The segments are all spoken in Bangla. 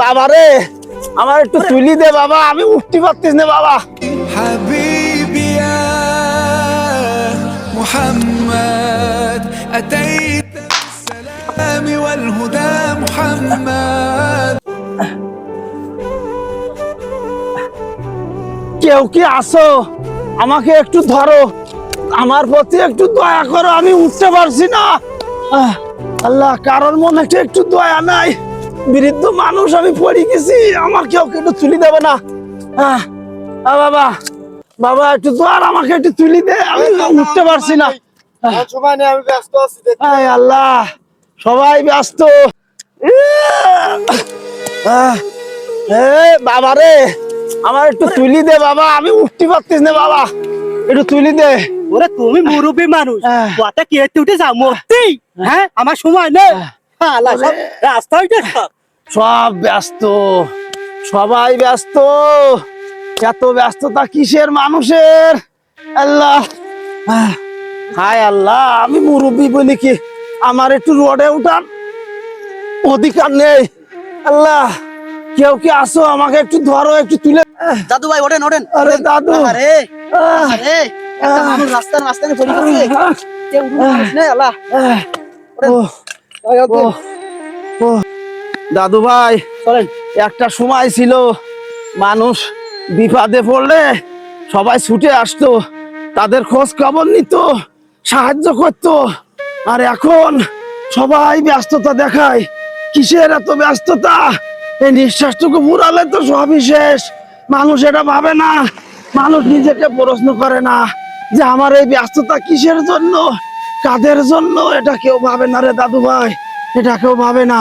বাবা রে, আমার একটু তুলি দে বাবা, আমি উঠতে পারতিস না বাবা। حبيبي يا محمد أتيت بالسلام والهدى محمد কেউ কি আসো, আমাকে একটু ধরো, আমার প্রতি একটু দয়া করো, আমি উঠতে পারছি না। আল্লাহ, কারোর মনে একটু দয়া নাই, বৃদ্ধ মানুষ, আমি পড়ে গেছি, আমার কেউ একটু তুলি দেবে না? বাবা, বাবা একটু দোয়ার, আমাকে একটু তুলি দে, আমি উঠতে পারছি না। আমি ব্যস্ত আছি। আল্লাহ, সবাই ব্যস্ত। বাবা রে, আমার একটু তুলি দে বাবা, আমি উঠতে পারতিস না বাবা, একটু তুলি দে। ওরে তুমি মুরব্বী মানুষ, কথা কে উঠে যাও মরতি? হ্যাঁ, আমার সময় নেই। রাস্তা সব ব্যস্ত, সবাই ব্যস্ত, এত ব্যস্ততা কিসের মানুষের? আল্লাহ, হায় আল্লাহ, আমি মুরব্বী বলি কি আমার একটু রোডে উঠান অধিকার নেই? আল্লাহ, কেউ কি আসো, আমাকে একটু ধরো, একটু তুলে। দাদু ভাই ওঠেন ওঠেন। আরে দাদু, আরে আরে একটা মানুষ রাস্তার মাঝখানে পড়ে গেছে, কেউ মানুষ নেই। আল্লাহ, দাদু ভাই, চলেন। একটা সময় ছিল মানুষ বিপদে পড়লে সবাই ছুটে আসতো, তাদের খোঁজ খবর নিত, সাহায্য করতো। আর এখন সবাই ব্যস্ততা দেখায়। কিসের এত ব্যস্ততা? এই নিঃশ্বাসটুকু পুরালে তো সবই শেষ। মানুষ এটা ভাবে না, মানুষ নিজেকে প্রশ্ন করে না যে আমার এই ব্যস্ততা কিসের জন্য, কাদের জন্য, এটা কেউ ভাবে না রে দাদু ভাই, এটা কেউ ভাবে না।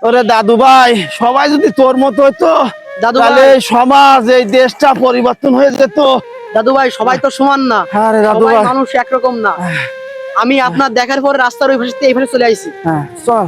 ওরে দাদু ভাই, সবাই যদি তোর মতো হইতো দাদু তাহলে ভাই, এই সমাজ, এই দেশটা পরিবর্তন হয়ে যেত। দাদু ভাই সবাই তো সমান না, হ্যাঁ রে দাদু সবাই ভাই, মানুষ একরকম না। আমি আপনার দেখার পরে রাস্তার ওই পাশে এই পাশে চলে আইছি। হ্যাঁ চল।